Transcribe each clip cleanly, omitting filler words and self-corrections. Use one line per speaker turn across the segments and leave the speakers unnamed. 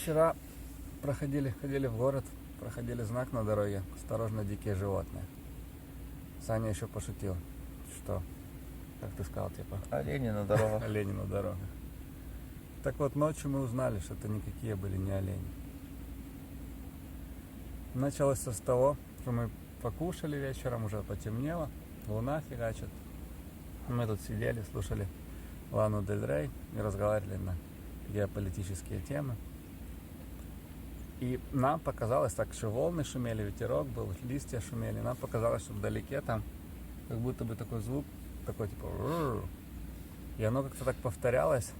Вчера ходили в город, проходили знак на дороге «Осторожно, дикие животные». Саня еще пошутил, что, как ты сказал, типа,
Олени на дорогах.
олени на дорогах. Так вот, ночью мы узнали, что это никакие были не олени. Началось с того, что мы покушали вечером, уже потемнело, луна фигачит. Мы тут сидели, слушали Лану Дель Рей и разговаривали на геополитические темы. И нам показалось, так что волны шумели, ветерок был, листья шумели. Нам показалось, что вдалеке там как будто бы такой звук, такой типа «рррр». И оно как-то так повторялось.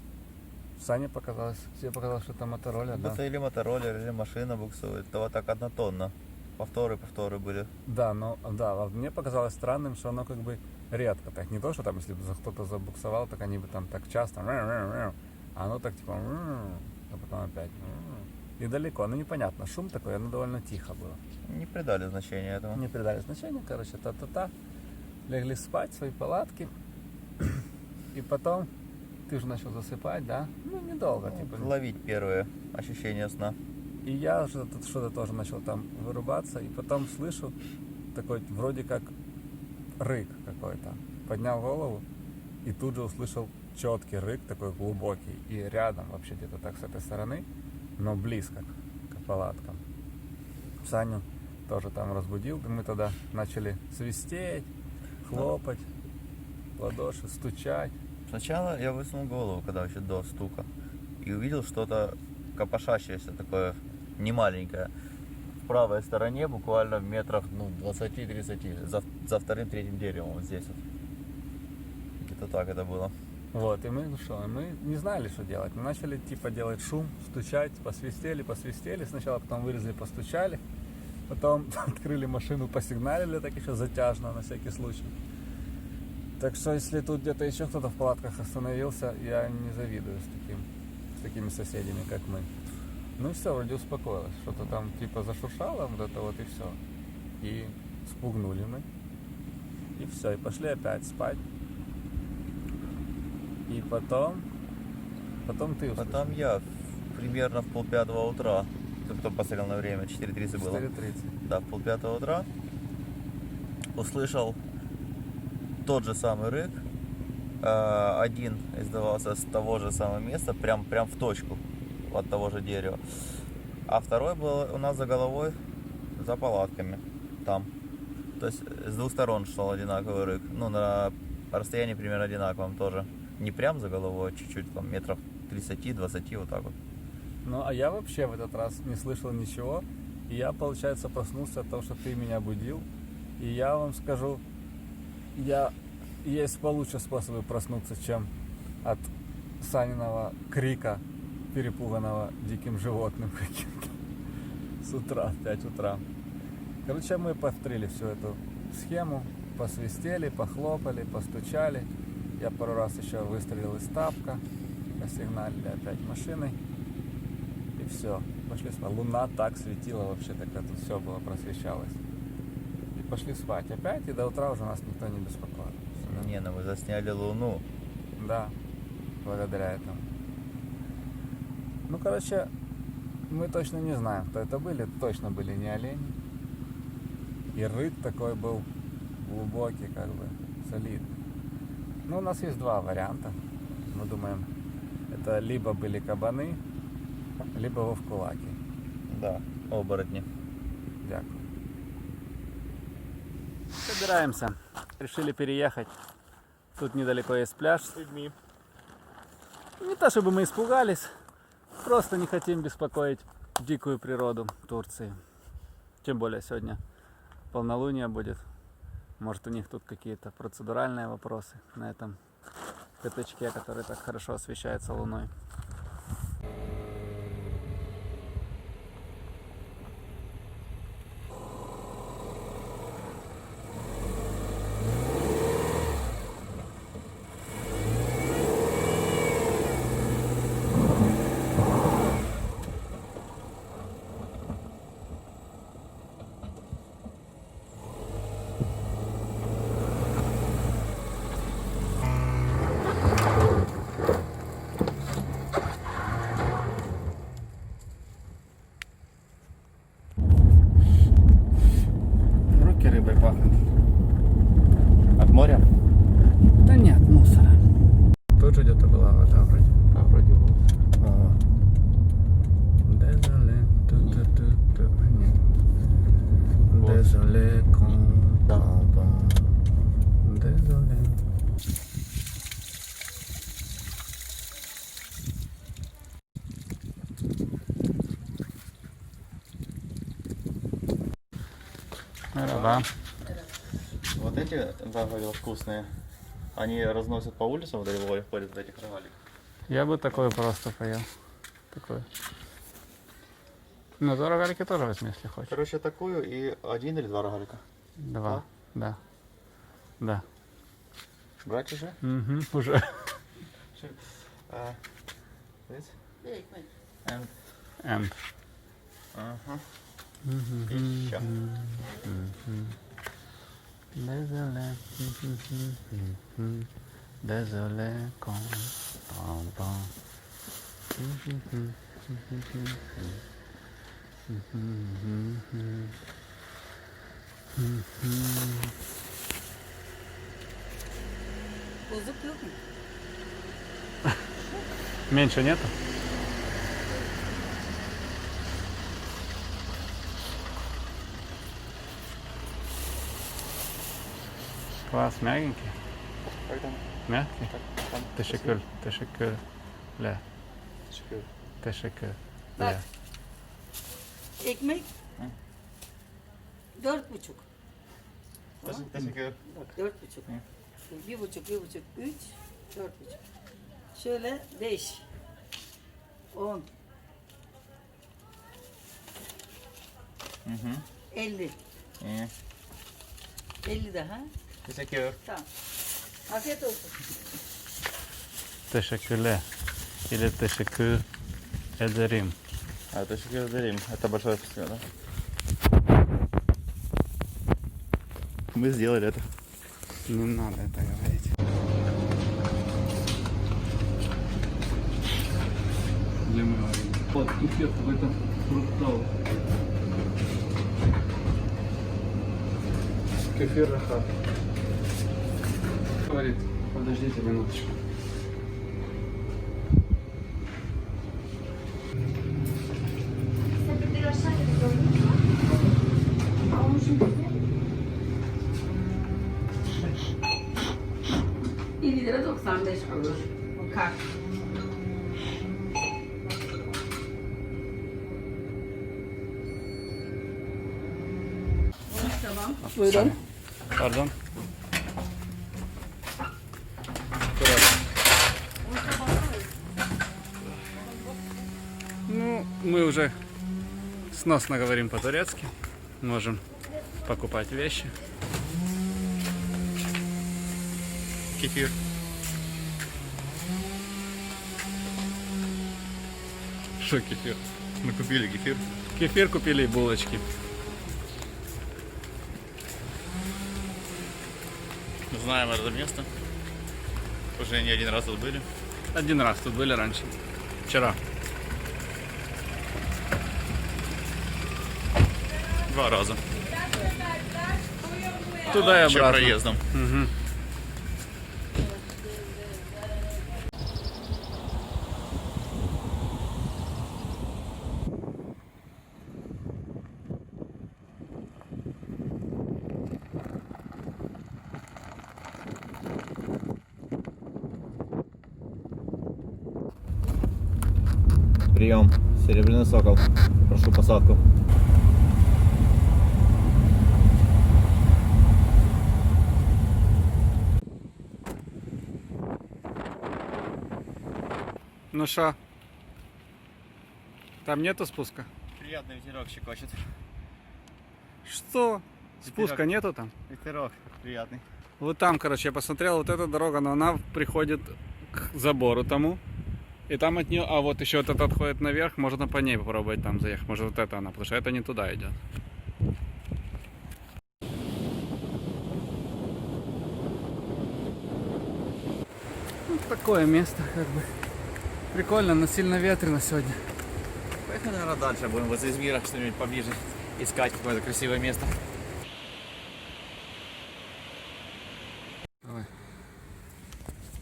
Сане показалось, тебе показалось, что это мотороллер, да?
Будто или мотороллер, или машина буксует. То вот так однотонно. Повторы были.
Да, но да, а мне показалось странным, что оно как бы редко так. Не то, что там, если бы кто-то забуксовал, так они бы там так часто, а оно так типа, а потом опять. И далеко, ну непонятно, шум такой, оно довольно тихо было.
Не придали значения этому.
Не придали значения, короче, та-та-та. Легли спать в свои палатки. И потом ты же начал засыпать, да? Ну, недолго, типа.
Ловить первые ощущения сна.
И я уже тут что-то тоже начал там вырубаться. И потом слышу такой, вроде как рык какой-то. Поднял голову и тут же услышал четкий рык, такой глубокий. И рядом, вообще где-то так с этой стороны, но близко к палаткам. Саню тоже там разбудил. И мы тогда начали свистеть, хлопать, в ладоши, стучать.
Сначала я высунул голову, когда вообще до стука, и увидел что-то копошащееся такое, немаленькое. В правой стороне, буквально в метрах 20-30, за вторым-третьим деревом, вот здесь вот. Где-то так это было.
Вот, и мы, ну что, мы не знали, что делать. Мы начали типа делать шум, стучать, посвистели сначала, потом вылезли, постучали. Потом открыли машину, посигналили, так еще затяжно, на всякий случай. Так что, если тут где-то еще кто-то в палатках остановился, я не завидую с такими соседями, как мы. Ну и все, вроде успокоилось. Что-то там типа зашуршало, вот это вот и все. И спугнули мы. И все, и пошли опять спать. И потом ты услышал.
Потом я примерно в 4:30 утра, кто посмотрел на время, 4:30 было.
4:30.
Да, в 4:30 утра услышал тот же самый рык. Один издавался с того же самого места, прям в точку от того же дерева. А второй был у нас за головой, за палатками, там. То есть с двух сторон шел одинаковый рык. Ну, на расстоянии примерно одинаковом тоже. Не прям за головой, а чуть-чуть, там, метров 30-20, вот так вот.
Ну, а я вообще в этот раз не слышал ничего. И я, получается, проснулся от того, что ты меня будил. И я вам скажу, есть получше способы проснуться, чем от Саниного крика, перепуганного диким животным каким-то с утра, в 5 утра. Короче, мы повторили всю эту схему, посвистели, похлопали, постучали. Я пару раз еще выстрелил из тапка, посигналили опять машиной. И все, пошли спать. Луна так светила вообще, так это все было, просвещалось. И пошли спать опять, и до утра уже нас никто не беспокоил.
Не, ну мы засняли Луну.
Да, благодаря этому. Ну, короче, мы точно не знаем, кто это были. Точно были не олени. И рык такой был глубокий, как бы, солидный. Ну, у нас есть два варианта. Мы думаем, это либо были кабаны, либо вовкулаки.
Да, оборотни.
Дякую. Собираемся. Решили переехать. Тут недалеко есть пляж с людьми. Не то чтобы мы испугались, просто не хотим беспокоить дикую природу Турции. Тем более сегодня полнолуние будет. Может, у них тут какие-то процедуральные вопросы на этом пятачке, который так хорошо освещается луной. рыбой пахнет.
От моря?
Да нет, мусора. Тут где-то была вода вроде.
А, вроде вот.
О. Désolé. Нет.
Вот.
Désolé, compagnon. Désolé. Мераба.
Вот эти, да, говорил, вкусные. Они разносят по улицам, вот эти ходят в этих рогаликах.
Я бы такое просто поел. Такое. Ну, за рогалики тоже возьми, если хочешь.
Короче, такую и 1 или 2 рогалика.
2. Да. Да.
Брать уже?
Угу, уже.
This?
Wait, wait.
And...
And.
Ага.
Мгм.
Еще.
Désolé. Désolé, compagnon.
Buzluk yok mu?
Меньше нету? Класс, мягенький.
Как там?
Мягкий.
Там?
Teşekkür. Teşekkürler.
Teşekkür.
Teşekkürler.
Bak. Ekmek 4,5.
Teşekkür.
Bak 4,5. 1,5, 1,5, 3, 4,5. Şöyle 5, 10,
Hı hı.
50.
İyi.
50 daha.
Teşekkür.
Tamam. Afiyet olsun.
Teşekkürler. Или teşekkür ederim.
А, teşekkür ederim. Это большое спасибо, да? Мы сделали это.
Не надо это говорить. Где мы говорим? Вот, кефир какой-то фруктовый. Кефир рахат. Говорит, подождите минуточку.
lira 95 kuruş. Bu kart. Tamam. Buyurun.
Pardon. Ну, мы уже сносно говорим по-турецки. Можем покупать вещи.
Кефир.
Что кефир?
Мы купили кефир.
Кефир купили и булочки.
Знаем это место. Уже не один раз тут были.
Один раз тут были раньше. Вчера.
2 раза.
Туда и
Еще
обратно.
проездом.
Мгм.
Прием. Серебряный сокол. Прошу посадку.
Ну что? Там нету спуска?
Приятный ветерок щекочет.
Что? Спуска нету там?
Ветерок приятный.
Вот там, короче, я посмотрел, вот эта дорога, но она приходит к забору тому. И там от нее, а вот еще вот это отходит наверх, можно по ней попробовать там заехать. Может вот это она, потому что это не туда идет. Вот такое место, как бы. Прикольно, но сильно ветрено сегодня.
Поехали, наверное, дальше. Будем возле Измира что-нибудь поближе искать какое-то красивое место.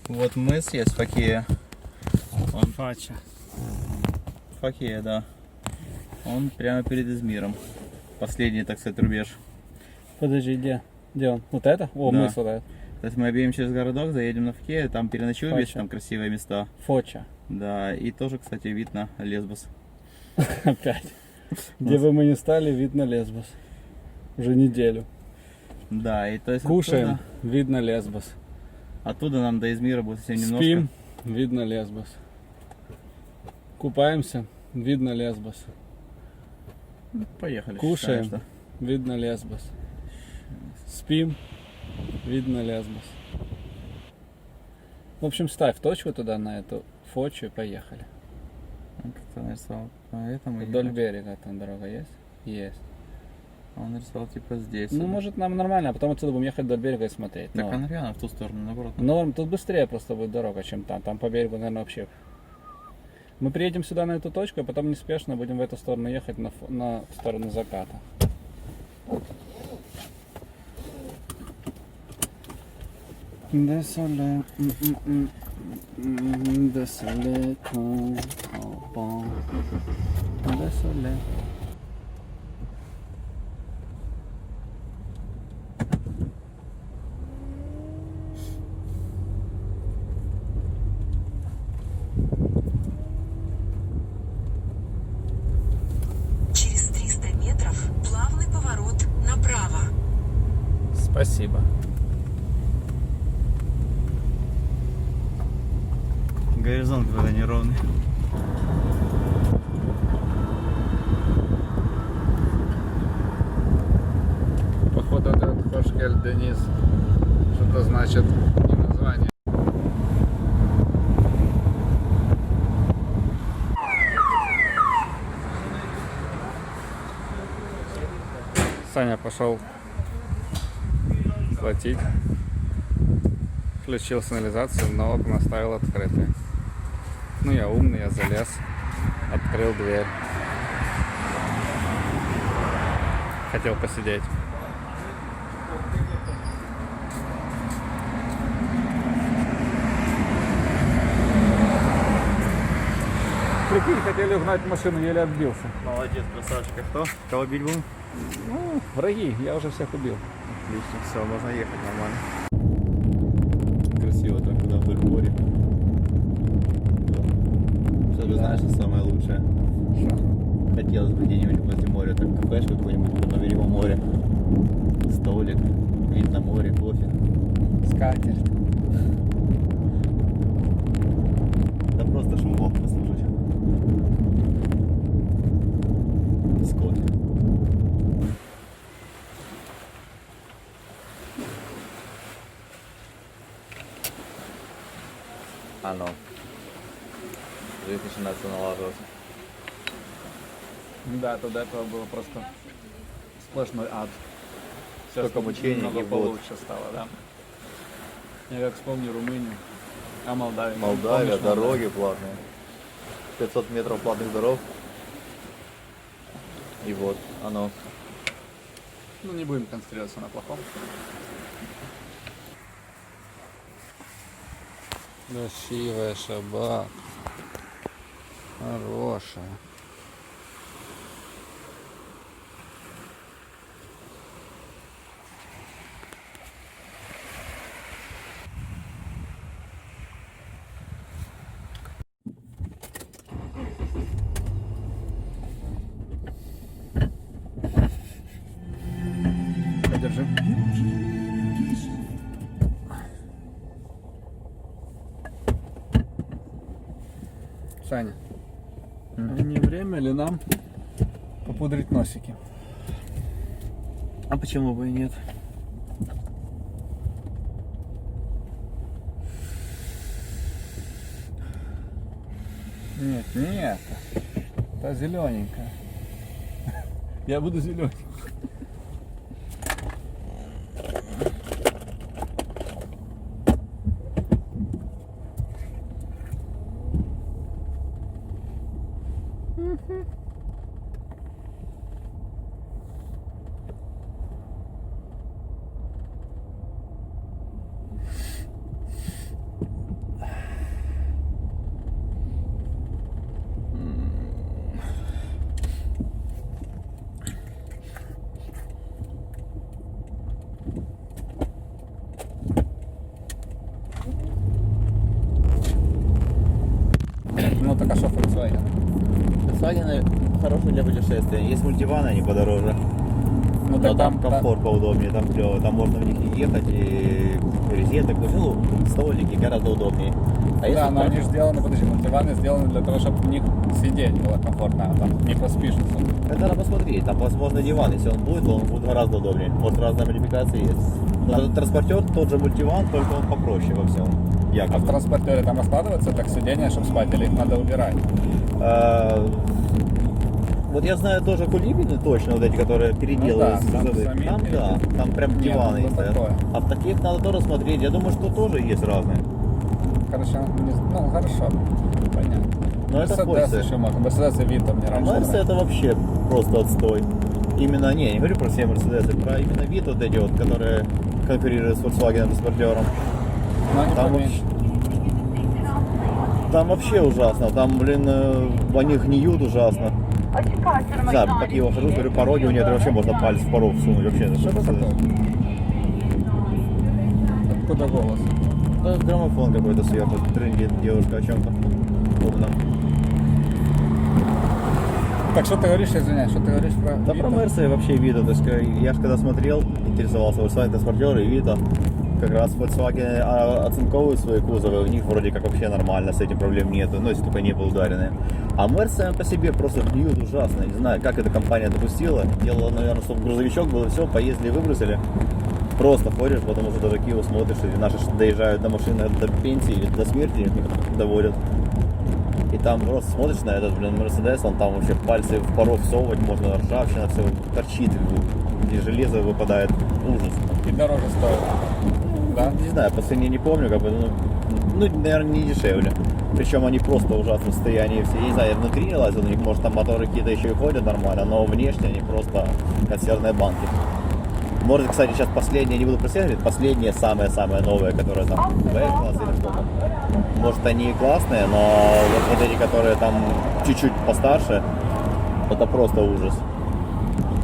Вот мыс есть Фокея. Он
Фача.
Фокея, да. Он прямо перед Измиром. Последний, так сказать, рубеж.
Подожди, где он? Вот это? О,
Да.
мыс вот этот.
То есть мы объедем через городок, заедем на Фокею, там переночуем,
Фача.
есть там красивые места.
Фоча.
Да, и тоже, кстати, вид на Лесбос.
Опять. Где бы мы ни стали, вид на Лесбос. Уже неделю.
Да, и то есть
Кушаем, видно Лесбос.
Оттуда нам до Измира будет совсем немножко.
Спим, видно Лесбос. Купаемся, видно Лесбос.
Поехали.
Кушаем,
считаю,
видно Лесбос. Спим, видно Лесбос. В общем, ставь точку туда на эту Фочу и поехали.
что он как-то нарисовал. Поэтому
Вдоль берега там дорога есть? Есть.
он нарисовал типа здесь.
Ну, может, нам нормально, а потом отсюда будем ехать вдоль берега и смотреть.
Так
Но-
он реально в ту сторону, наоборот.
Но тут быстрее просто будет дорога, чем там. Там по берегу, наверное, вообще. Мы приедем сюда на эту точку, а потом неспешно будем в эту сторону ехать на сторону заката. Désolé, désolé, désolé.
Через 300 метров плавный поворот направо.
Спасибо.
Горизонт когда неровный.
Походу этот Хошкель Денис что-то значит и название. Саня пошел платить, включил сигнализацию, но окна оставил открытые. Ну я умный, я залез, открыл дверь. Хотел посидеть. Прикинь, хотели угнать машину, еле отбился.
Молодец, красавчик. А кто? Кого бить будем?
Ну, враги, я уже всех убил.
Отлично, все, можно ехать нормально. Красиво так, когда вдоль моря. Что ты знаешь, что самое лучшее? Хотелось бы где-нибудь возле моря, так кафешку какую-нибудь на берегу моря. Столик, вид на море, кофе.
Скатерть.
Да просто шумок послушать. С кофе. Оно. Жизнь начинается налаживаться.
Да, до этого было просто сплошной ад. Сейчас
Столько мучений
намного
и вот.
получше стало, да. Я как вспомню Румынию, а Молдавию.
Молдавия,
Помнишь
дороги платные. 500 метров платных дорог. И вот оно.
Ну не будем концентрироваться на плохом. Красивая собака. Хорошая. Подержи. Саня, не время ли нам попудрить носики?
А почему бы и нет?
Нет, не это. Та зелененькая. Я буду зелененький.
Volkswagen хорошие для путешествия. Есть мультиваны, они подороже.
Ну,
Но
так
там комфорт поудобнее, там клево. Там можно в них и ехать, и резеток, ну, столики гораздо удобнее. А если
Да, но
так-
они же сделаны, подожди, мультиваны сделаны для того, чтобы в них сидеть было комфортно, а там не поспишь особо.
Это надо посмотреть, там возможно диван, если он будет гораздо удобнее. Может, разные модификации есть. Но транспортер тот же мультиван, только он попроще во всем.
А в
Якобы.
транспортере там раскладывается так сиденье, чтобы спать, или их надо убирать?
Вот я знаю тоже кулибины точно, вот эти, которые переделывают
Ну да, там
грузовые.
сами
Там, да,
переделывают.
там прям
Нет,
диваны
ну,
есть. Да.
такое.
А в таких надо тоже смотреть. Я думаю, что тоже есть разные.
Короче, ну хорошо, понятно.
Но это
Мерседес
Форсы.
еще мог, Мерседес и Вита мне
А
раньше
Мерсы
нравились.
это вообще просто отстой. Именно, не говорю про все Мерседесы, про именно вид вот эти вот, которые конкурируют с Volkswagen транспортером.
Но они
Там
поменьше.
Там вообще ужасно, там, блин, они гниют ужасно. Да, такие вот хожу, смотрю, пороги у них вообще можно палец в порог всунуть вообще.
Что это такое? Откуда голос?
Да, граммофон какой-то сверху, трындит девушка о чем-то. Вот там.
Так что ты говоришь, извиняюсь, что ты говоришь про
Да
Вита?
про Мерсы вообще Вита, то есть я же когда смотрел, интересовался Volkswagen транспортеры и Вита, как раз Volkswagen оцинковывают свои кузовы, у них вроде как вообще нормально, с этим проблем нету, ну если только не был ударены. А Мерсы сами по себе просто гниют ужасно, не знаю, как эта компания допустила, делала, наверное, чтобы грузовичок был, все, поездили, выбросили. Просто ходишь, потому что до Киева смотришь, и наши доезжают до машины до пенсии или до смерти их доводят. И там просто смотришь на этот, блин, Мерседес, он там вообще пальцы в порог всовывать можно, ржавчина все торчит, и железо выпадает, ужас.
И дороже стоит. Да?
Не знаю, по цене не помню, как бы, ну, наверное, не дешевле. Причем они просто в ужасном состоянии все. Я не знаю, я внутри не лазил, у них, может, там моторы какие-то еще и ходят нормально, но внешне они просто консервные банки. Может, кстати, сейчас последние, не буду про себя говорить, последние самые-самые новые, которые там V-класс или что там. Может, они и классные, но вот эти, которые там чуть-чуть постарше, это просто ужас.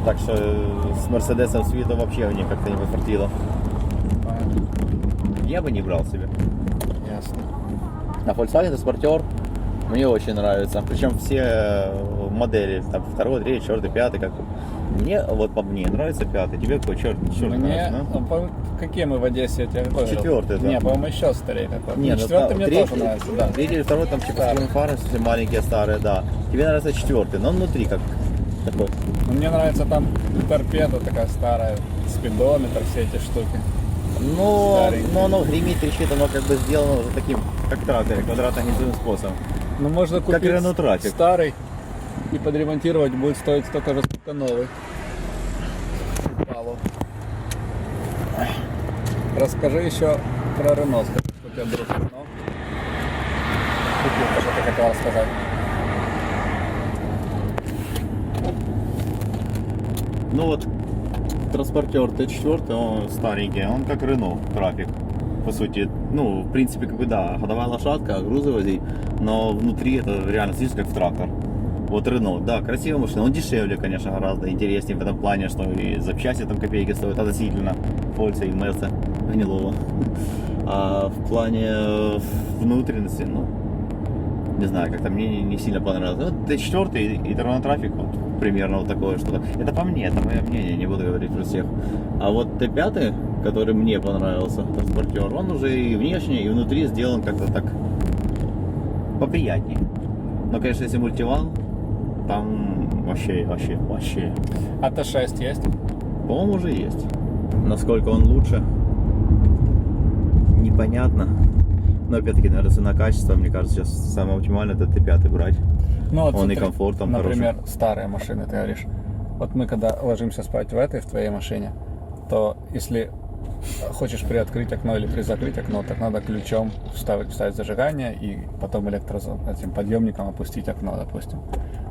Так что с Мерседесом, с Вито вообще мне как-то не пофартило.
Понятно.
Я бы не брал себе.
Ясно.
А Volkswagen транспортер мне очень нравится. Причем все модели, там 2, 3, 4, 5, как мне, вот по мне нравится 5. Тебе какой черт
Мне,
нравится, да?
какие мы в Одессе, я тебе какой говорил?
4-й, да.
Не, по-моему, еще старее какой.
Не, ну,
Четвертый мне
третий-
тоже нравится, да.
Третий или второй, там типа
Старый.
с фары, совсем маленькие, старые, да. Тебе нравится 4, но он внутри как такой.
Но мне нравится там торпеда такая старая, спидометр, все эти штуки. Старенький.
Но оно гремит, трещит, оно как бы сделано уже таким, как трактор, квадратно-гнездовым способом.
Ну, можно
Как
купить
Renault Trafic.
старый и подремонтировать будет стоить столько же, сколько новый. Упало. Расскажи еще про Рено. Скажи, что у тебя друг Рено. Купил, то, что ты хотел рассказать.
Ну вот, транспортер Т4, он старенький, он как Renault Trafic. По сути, ну, в принципе, как бы да, ходовая лошадка, грузы возить, но внутри это реально смотришь как в трактор. Вот Renault, да, красивая машина, он дешевле, конечно, гораздо интереснее в этом плане, что и запчасти там копейки стоят относительно Фольца и Мерса гнилого. А в плане внутренности, ну, не знаю, как-то мне не сильно понравилось. Вот Т4 и Renault Trafic, вот, примерно вот такое что-то. Это по мне, это мое мнение, не буду говорить про всех. А вот Т5, который мне понравился, транспортер, он уже и внешне, и внутри сделан как-то так поприятнее. Но, конечно, если мультиван, там вообще.
А Т6 есть?
По-моему, уже есть. Насколько он лучше, непонятно. Но опять-таки, наверное, цена-качество, мне кажется, сейчас самое оптимальное это Т5 брать.
Ну, вот
Он и
смотри,
комфорт там
например, старые машины, ты говоришь. Вот мы когда ложимся спать в этой, в твоей машине, то если хочешь приоткрыть окно или призакрыть окно, так надо ключом вставить зажигание и потом этим подъемником опустить окно, допустим.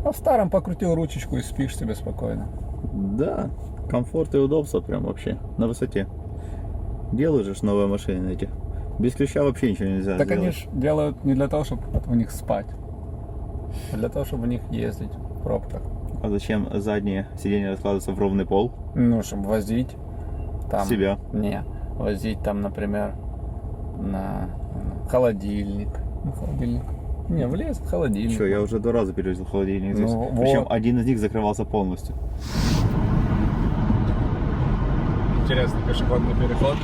А в старом покрутил ручечку и спишь себе спокойно.
Да, комфорт и удобство прям вообще на высоте. Делают же ж новые машины эти. Без ключа вообще ничего нельзя
Так
сделать.
они ж делают не для того, чтобы в них спать, а для того, чтобы в них ездить в пробках.
А зачем задние сиденья раскладываются в ровный пол?
Ну, чтобы возить там...
Себя.
Не, возить там, например, на холодильник. Ну, холодильник. Не, влез в холодильник.
Что, я уже 2 раза перевозил холодильник здесь.
Ну,
Причем
вот.
один из них закрывался полностью.
Интересный пешеходный переход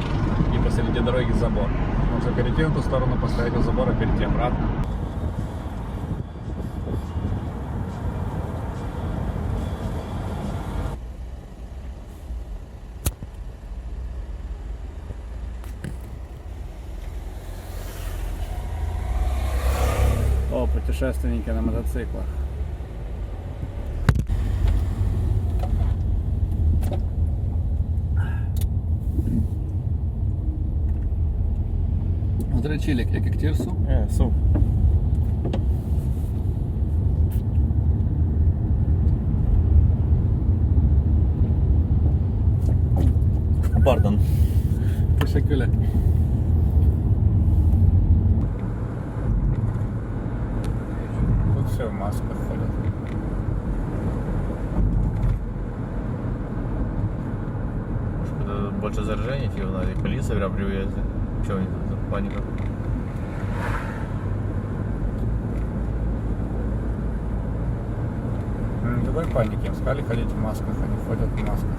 и посреди дороги забор. Можно перейти на ту сторону, поставить у забора, перейти обратно. О, путешественники на мотоциклах. Здрачилик, як тірсу?
Су. Пардон.
Teşekkürler. Тут все в масках ходят.
Больше заражений, типа, надо и полиция прям при въезде. Чего они тут, паника?
Никакой паники. Им сказали ходить в масках, они ходят в масках.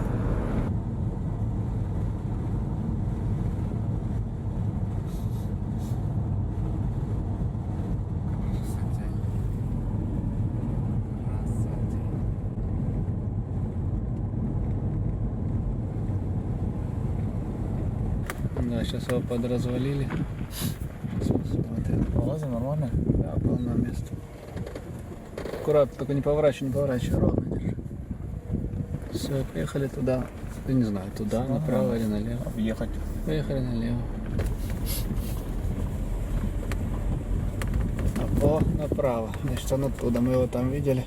Да, сейчас его подразвалили.
Полазим нормально?
Да, полно места. Аккуратно, только не поворачивай, ровно держи. Все, поехали туда. Я не знаю, туда, направо или налево.
Объехать.
Поехали налево. О, направо. Значит, он оттуда. Мы его там видели.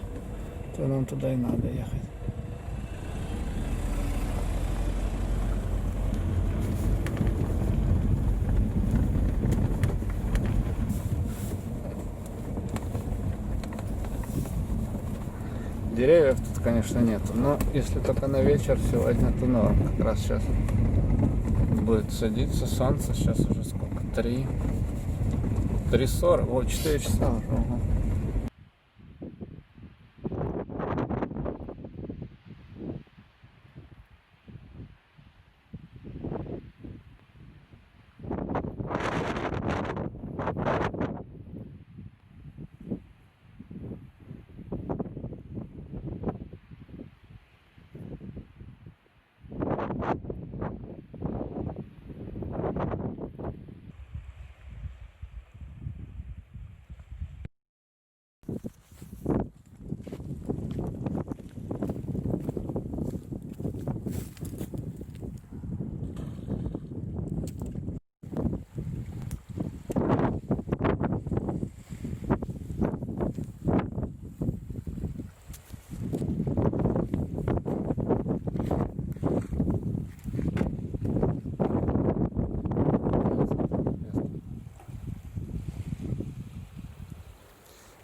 То нам туда и надо ехать. Деревьев тут, конечно, нету, но если только на вечер сегодня, то норм. Как раз сейчас будет садиться солнце, сейчас уже сколько? 3:40, о, 4 часа уже. Ага.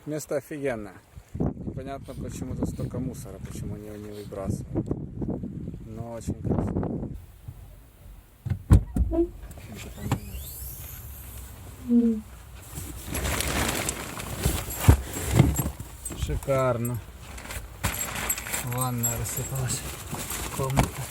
Место офигенное. Непонятно, почему тут столько мусора, почему его не выбрасывают. Но очень красиво. Шикарно. Ванная рассыпалась. Комната.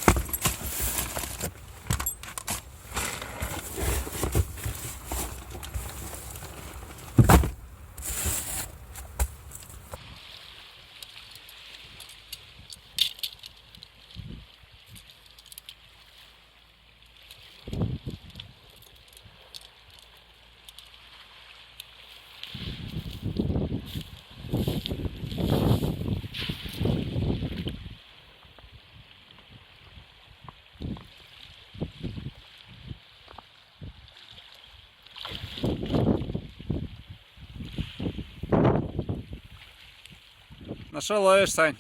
На что ловишь, Сань?